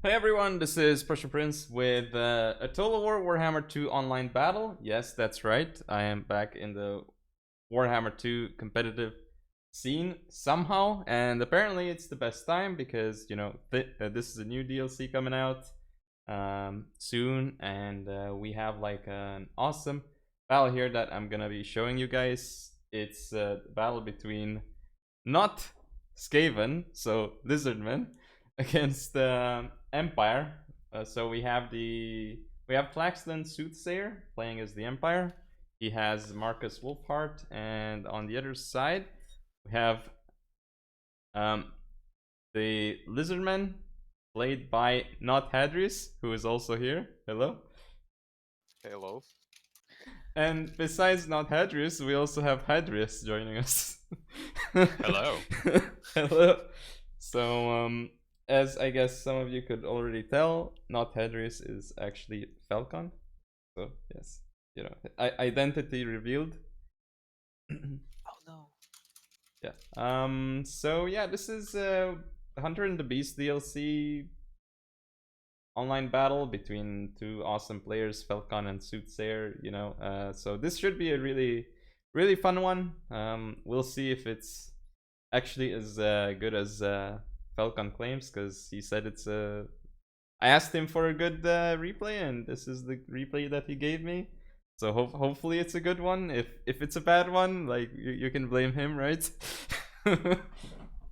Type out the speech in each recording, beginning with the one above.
Hey everyone, this is PrussianPrince with a Total War Warhammer 2 online battle. Yes, that's right. I am back in the Warhammer 2 competitive scene somehow, and apparently it's the best time because, you know, this is a new DLC coming out soon, and we have like an awesome battle here that I'm gonna be showing you guys. It's a battle between not Skaven, so Lizardmen, against Empire. So we have Flaxland Soothsayer playing as the Empire. He has Markus Wolfhart, and on the other side we have um, the Lizardman played by Not Hadris, who is also here. Hello. Hello. And besides Not Hadris, we also have Hadris joining us. Hello. Hello. So, as I guess some of you could already tell, Not Hadris is actually Falcon. So, yes, you know, identity revealed. Oh no. Yeah. So yeah, this is Hunter and the Beast DLC online battle between two awesome players, Falcon and Soothsayer. You know, so this should be a really fun one. We'll see if it's actually as good as Falcon claims, because he said it's a. I asked him for a good replay, and this is the replay that he gave me. So hopefully it's a good one. If it's a bad one, like you can blame him, right?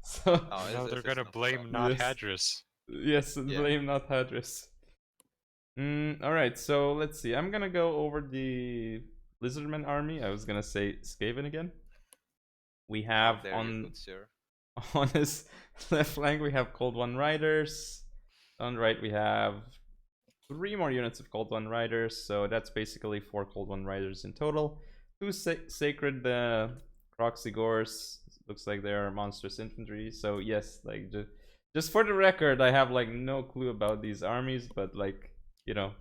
So No, they're gonna blame not Hadris. Yes, blame not Hadris. Alright, so let's see. I'm gonna go over the Lizardman army. I was gonna say Skaven again. We have on his left flank we have Cold One Riders. On the right we have 3 more units of Cold One Riders, so that's basically 4 Cold One Riders in total. 2 Sacred Croxigors. Looks like they are monstrous infantry. So yes, like just for the record, I have like no clue about these armies, but like, you know,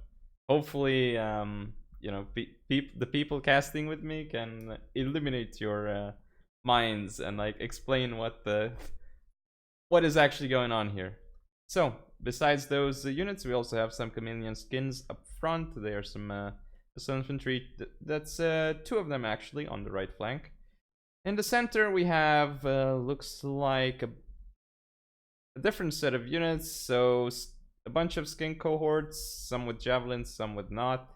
hopefully you know, the people casting with me can illuminate your minds and like explain what is actually going on here. So besides those units, we also have some chameleon skins up front. There are some infantry. That's 2 of them actually on the right flank. In the center we have looks like a different set of units. So a bunch of skin cohorts, some with javelins, some with not,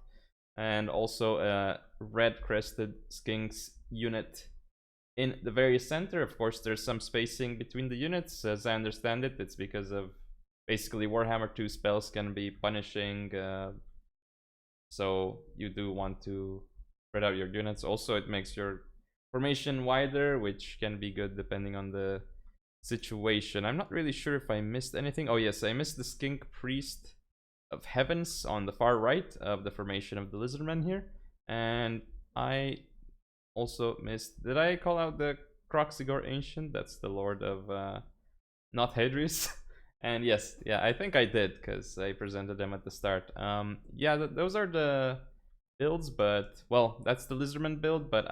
and also a red crested skinks unit in the very center. Of course, there's some spacing between the units. As I understand it, it's because of basically Warhammer 2 spells can be punishing, so you do want to spread out your units. Also, it makes your formation wider, which can be good depending on the situation. I'm not really sure if I missed anything. Oh yes, I missed the Skink Priest of Heavens on the far right of the formation of the Lizardmen here. And I also missed, did I call out the Croxigor Ancient? That's the Lord of not Hadris. And yes, yeah, I think I did, because I presented them at the start. Yeah, those are the builds, but well, that's the Lizardman build. But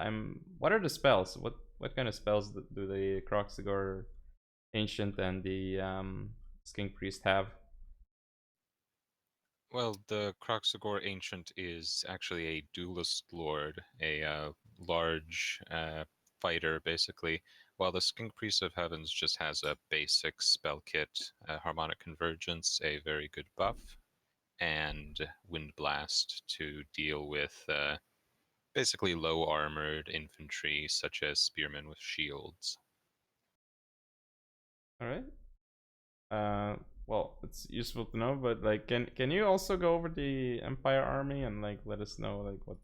what are the spells? What kind of spells do the Croxigor Ancient and the Skink Priest have? Well, the Croxigor Ancient is actually a duelist lord, a large fighter, basically, while the Skink Priest of Heavens just has a basic spell kit, Harmonic Convergence, a very good buff, and Wind Blast to deal with basically low-armored infantry, such as spearmen with shields. All right. Well, it's useful to know, but like, can you also go over the Empire army and like let us know like what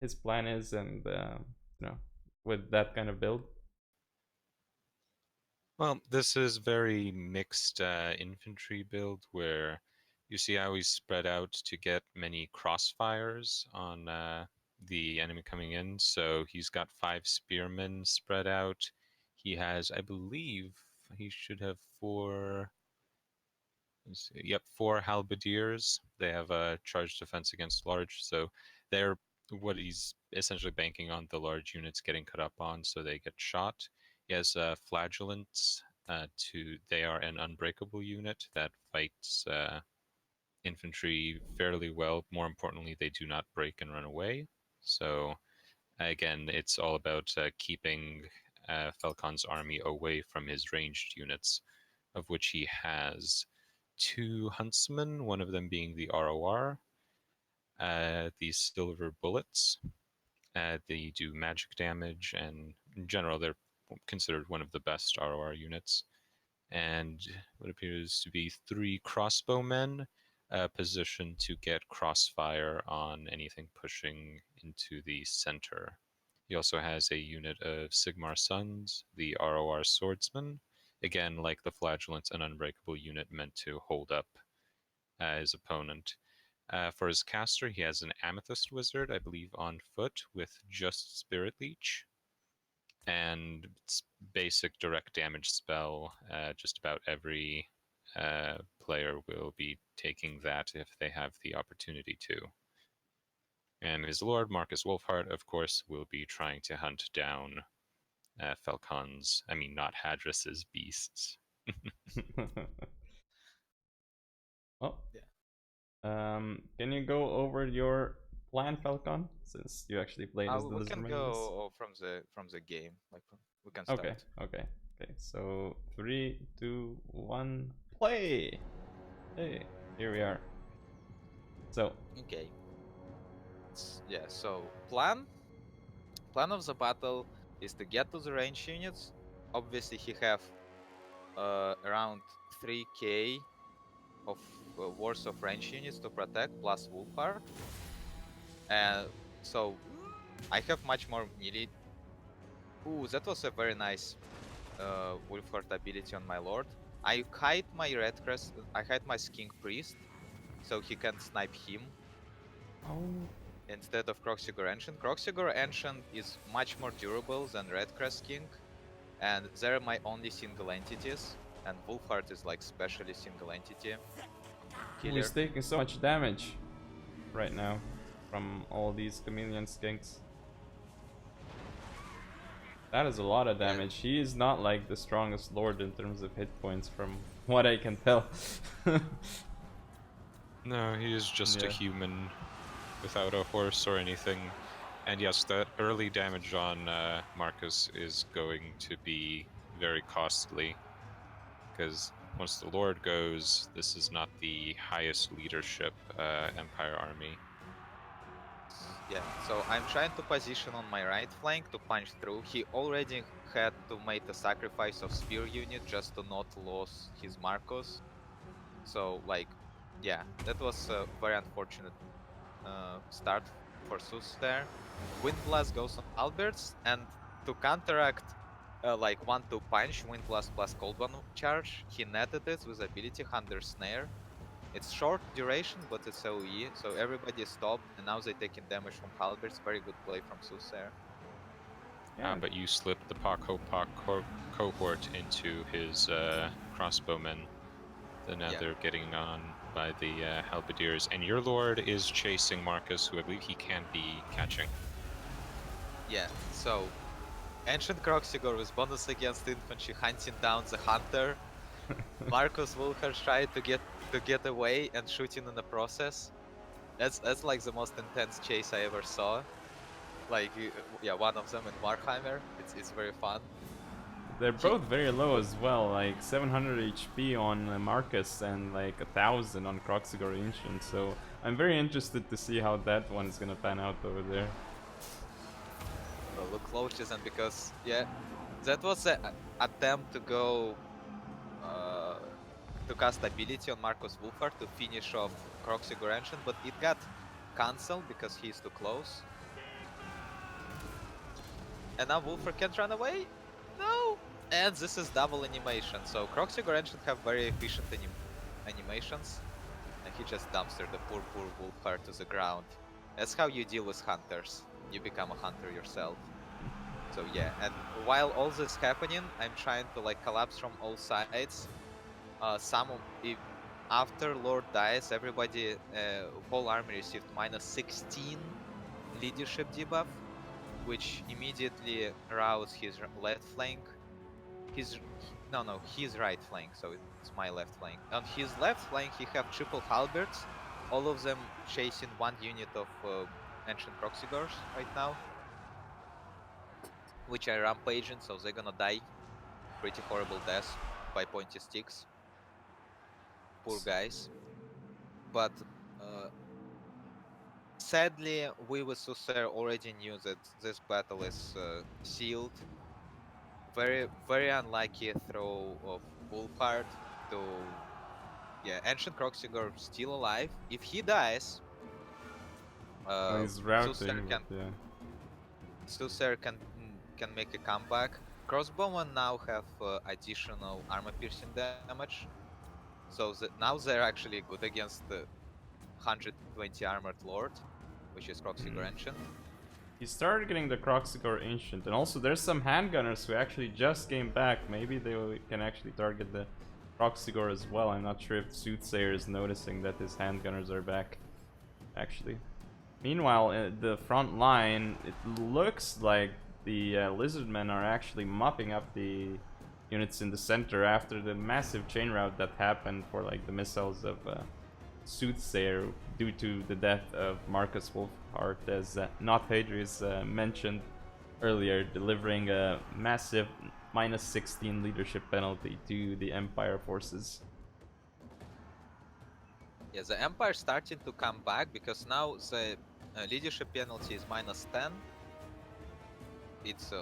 his plan is, and you know, with that kind of build? Well, this is very mixed infantry build where you see how he's spread out to get many crossfires on the enemy coming in. So he's got 5 spearmen spread out. He has, I believe, he should have 4. Yep, 4 halberdiers. They have a charge defense against large, so they're what he's essentially banking on the large units getting cut up on, so they get shot. He has flagellants They are an unbreakable unit that fights infantry fairly well. More importantly, they do not break and run away. So again, it's all about keeping Falcon's army away from his ranged units, of which he has 2 huntsmen, one of them being the ROR. These silver bullets. They do magic damage, and in general, they're considered one of the best ROR units. And what appears to be 3 crossbowmen, positioned to get crossfire on anything pushing into the center. He also has a unit of Sigmar Sons, the ROR swordsman. Again, like the Flagellants, an unbreakable unit meant to hold up his opponent. For his caster, he has an Amethyst Wizard, I believe, on foot with just Spirit Leech. And it's basic direct damage spell. Just about every player will be taking that if they have the opportunity to. And his lord, Markus Wulfhart, of course, will be trying to hunt down not Hadris's beasts. Oh. Yeah. Can you go over your plan, Falcon? Since you actually played as the We can Lizardman. go from the game. Like we can start. Okay. So 3, 2, 1, play. Hey, here we are. So Okay. Yeah. So plan of the battle is to get to the range units. Obviously, he have around 3k of worth of range units to protect plus Wolfheart, and so I have much more melee. Ooh, that was a very nice Wolfheart ability on my lord. I hide my red crest. I hide my skink priest, so he can snipe him. Instead of Kroxigor Ancient. Kroxigor Ancient is much more durable than Red Crest King, and they're my only single entities, and Wolfheart is like specially single entity killer. he's taking so much damage right now from all these chameleon skinks. That is a lot of damage. He is not like the strongest lord in terms of hit points from what I can tell. No, he is just a human without a horse or anything. And yes, that early damage on Markus is going to be very costly, because once the Lord goes, this is not the highest leadership Empire army. Yeah, so I'm trying to position on my right flank to punch through. He already had to make the sacrifice of spear unit just to not lose his Markus. So like, yeah, that was a very unfortunate start for Sus there. Wind Blast goes on Alberts, and to counteract like 1-2 punch, Wind Blast plus Cold One charge, he netted it with ability Hunter Snare. It's short duration, but it's AoE, so everybody stopped, and now they're taking damage from Halberds. Very good play from Sus there. But you slipped the Pak-Ho-Pak cohort into his crossbowmen. So now they're getting on by the halberdiers, and your lord is chasing Markus, who I believe he can be catching. Yeah, so Ancient Kroxigor with bonus against infantry hunting down the hunter. Markus Wulfhart tried to get away and shooting in the process. That's like the most intense chase I ever saw. Like, yeah, one of them in Warhammer. It's very fun. They're both very low as well, like 700 HP on Markus and like 1000 on Kroxigor Ancient, so I'm very interested to see how that one's gonna pan out over there. Well, look close, and because, yeah, that was an attempt to go to cast ability on Markus Wulfhart to finish off Kroxigor Ancient, but it got cancelled because he's too close. And now Wulfhart can't run away? No! And this is double animation, so Kroxigor Ancient have very efficient animations, and he just dumpstered the poor Wulfhart to the ground. That's how you deal with hunters. You become a hunter yourself. So yeah, and while all this happening, I'm trying to like collapse from all sides. After Lord dies, everybody, whole army received -16 leadership debuff, which immediately roused his left flank. No, his right flank, so it's my left flank. On his left flank, he have triple halberds, all of them chasing one unit of ancient Proxigors right now, which are rampaging, so they're gonna die pretty horrible deaths by pointy sticks. Poor guys. But sadly, we with Susser already knew that this battle is sealed. Very unlucky throw of Wolfhart to Ancient Croxigor still alive. If he dies, He's routing, but yeah. Susser can make a comeback. Crossbowmen now have additional armor piercing damage, so now they're actually good against the 120 armored lord, which is Croxigor Ancient. He started getting the Croxigor Ancient, and also there's some handgunners who actually just came back. Maybe they can actually target the Croxigor as well. I'm not sure if Soothsayer is noticing that his handgunners are back, actually. Meanwhile, the front line, it looks like the Lizardmen are actually mopping up the units in the center after the massive chain rout that happened for like the missiles of Soothsayer due to the death of Markus Wulfhart, as Not Hadrius mentioned earlier, delivering a massive -16 leadership penalty to the Empire forces. Yeah, the Empire starting to come back because now the leadership penalty is -10. It's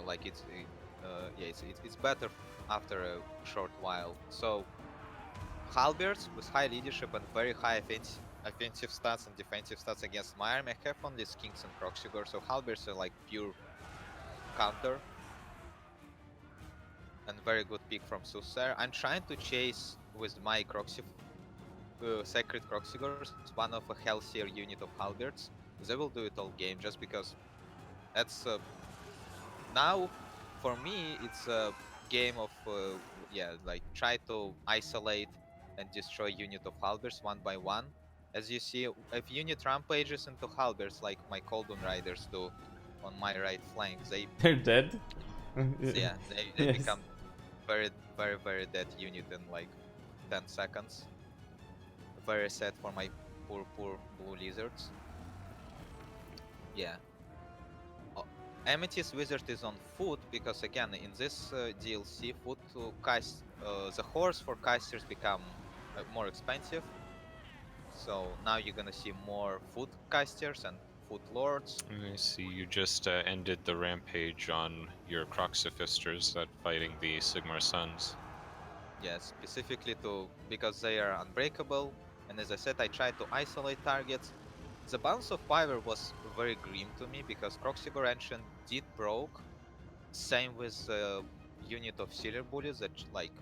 it's better after a short while. So halberds with high leadership and very high offensive stats and defensive stats against my army have only skinks and Croxigor, so halberds are like pure counter. And very good pick from Susser. I'm trying to chase with my Sacred Croxigors one of a healthier unit of halberds. They will do it all game just because that's now for me it's a game of like try to isolate and destroy unit of halberds one by one. As you see, if unit rampages into halberds like my Coldon Riders do on my right flank, they're dead. Yeah, they Yes. become very dead unit in like 10 seconds. Very sad for my poor blue lizards. Yeah. Amethyst Wizard is on foot because again in this DLC foot to cast the horse for casters become more expensive. So now you're gonna see more foot casters and foot lords. I see you just ended the rampage on your Croxifisters that fighting the Sigmar Sons. Yeah, specifically because they are unbreakable. And as I said, I tried to isolate targets. The Bounce of Power was very grim to me because Croxigor Ancient did broke. Same with unit of Sealer Bullies that like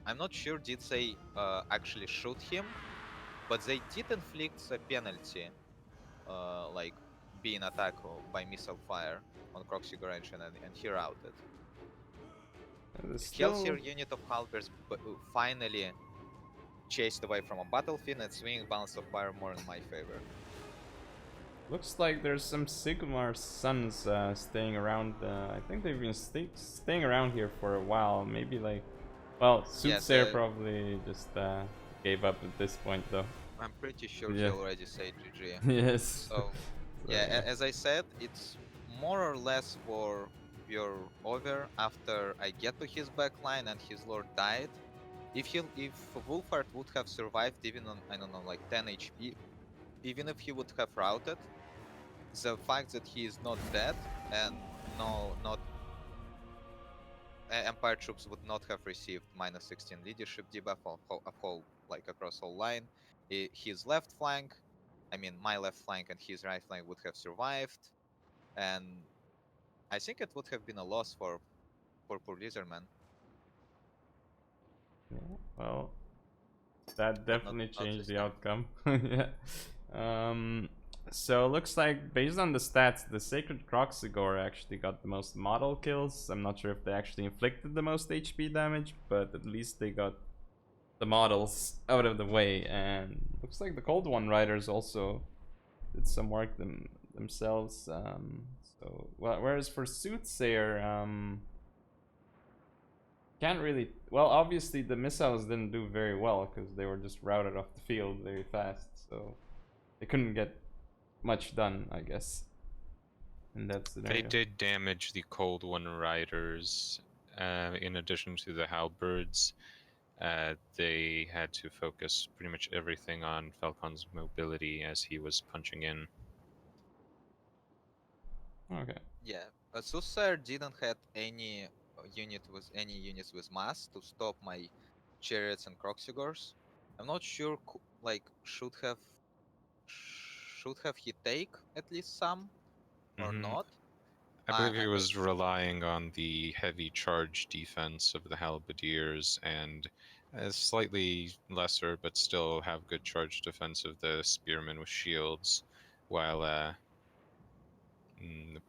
I'm not sure did they actually shoot him, but they did inflict a penalty, like being attacked by missile fire on Croxigor Ancient and he routed. Healthier unit of halberds finally chased away from a battlefield and swinging Balance of Fire more in my favor. Looks like there's some Sigmar Sons staying around. I think they've been staying around here for a while. Maybe like, well, Soothsayer probably just gave up at this point though. I'm pretty sure he already said GG. Yes. So yeah, as I said, it's more or less for your over after I get to his backline and his lord died. If Wulfhart would have survived even on, I don't know, like 10 HP, even if he would have routed, the fact that he is not dead and Empire troops would not have received -16 leadership debuff like across whole line. His left flank, I mean my left flank and his right flank would have survived, and I think it would have been a loss for poor Lizardman. Yeah, well, that definitely changed the outcome. Yeah. So looks like based on the stats, the Sacred Croxigor actually got the most model kills. I'm not sure if they actually inflicted the most HP damage, but at least they got the models out of the way. And looks like the Cold One Riders also did some work themselves. So whereas for Soothsayer, can't really. Well, obviously the missiles didn't do very well because they were just routed off the field very fast, so they couldn't get much done, I guess. In that scenario. They did damage the Cold One Riders. In addition to the halberds, they had to focus pretty much everything on Falcon's mobility as he was punching in. Okay. Yeah, Soothsayer didn't have any units with mass to stop my chariots and Croxigors. I'm not sure, like, should have he take at least some or not? I believe he I'm not was sure. relying on the heavy charge defense of the halberdiers and a slightly lesser but still have good charge defense of the spearmen with shields, while the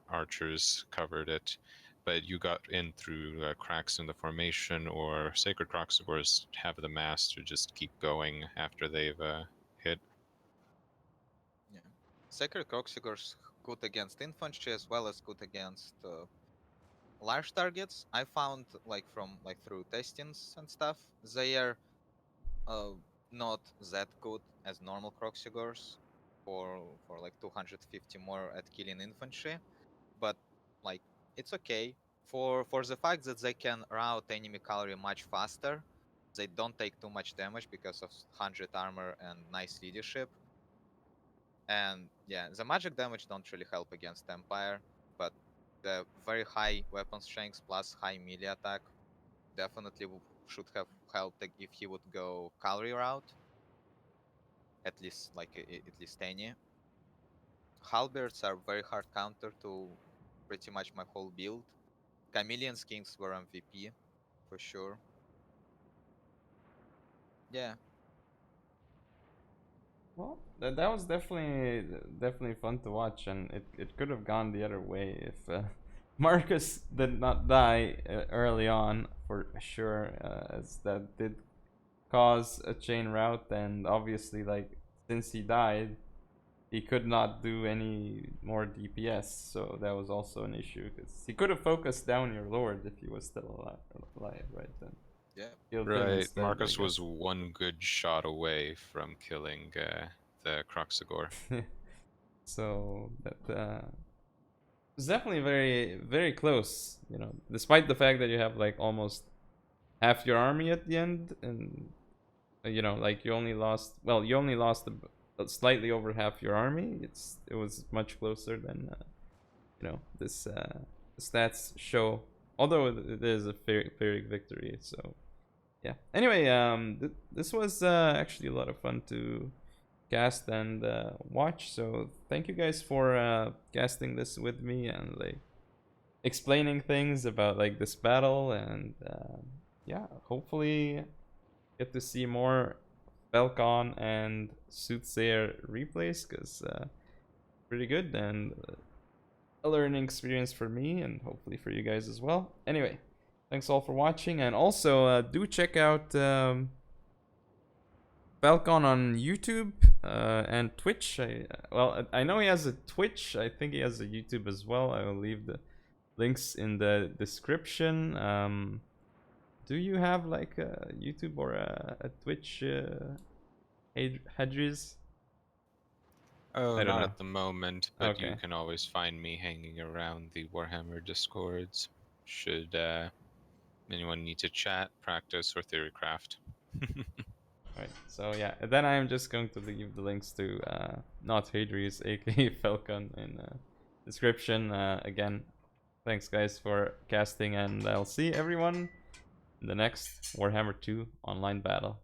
archers covered it. But you got in through cracks in the formation, or Sacred Croxigors have the mass to just keep going after they've hit. Yeah, Sacred Croxigors good against infantry as well as good against large targets. I found through testings and stuff, they are not that good as normal Croxigors for like 250 more at killing infantry, but like it's okay for the fact that they can rout enemy cavalry much faster. They don't take too much damage because of 100 armor and nice leadership. And yeah, the magic damage don't really help against Empire, but the very high weapon strength plus high melee attack definitely should have helped if he would go cavalry route. At least at least any. Halberds are very hard counter to pretty much my whole build. Chameleon skins were MVP for sure. Yeah. Well, that was definitely fun to watch, and it could have gone the other way if Marcus did not die early on for sure, as that did cause a chain route, and obviously, like, since he died, he could not do any more DPS, so that was also an issue because he could have focused down your lord if he was still alive right then. Yeah. Killed him Right, instead, Marcus I was guess. one good shot away from killing the Croxigor. So that it's definitely very close, you know, despite the fact that you have like almost half your army at the end, and you know, like you only lost slightly over half your army. It was much closer than you know, this stats show, although it is a fair victory. So yeah, anyway, this was actually a lot of fun to cast and watch, so thank you guys for casting this with me and like explaining things about like this battle, and yeah, hopefully get to see more Falcon and Soothsayer replays, because pretty good, and a learning experience for me and hopefully for you guys as well. Anyway, thanks all for watching, and also do check out Falcon on YouTube and Twitch. I know he has a Twitch. I think he has a YouTube as well. I will leave the links in the description. Do you have like a YouTube or a Twitch, Hadriz? Oh, I don't not know. at the moment, but Okay. you can always find me hanging around the Warhammer Discords. Should anyone need to chat, practice, or theorycraft. Right. So yeah, then I am just going to leave the links to not Hadriz, aka Falcon, in description. Again, thanks guys for casting, and I'll see everyone in the next Warhammer 2 online battle.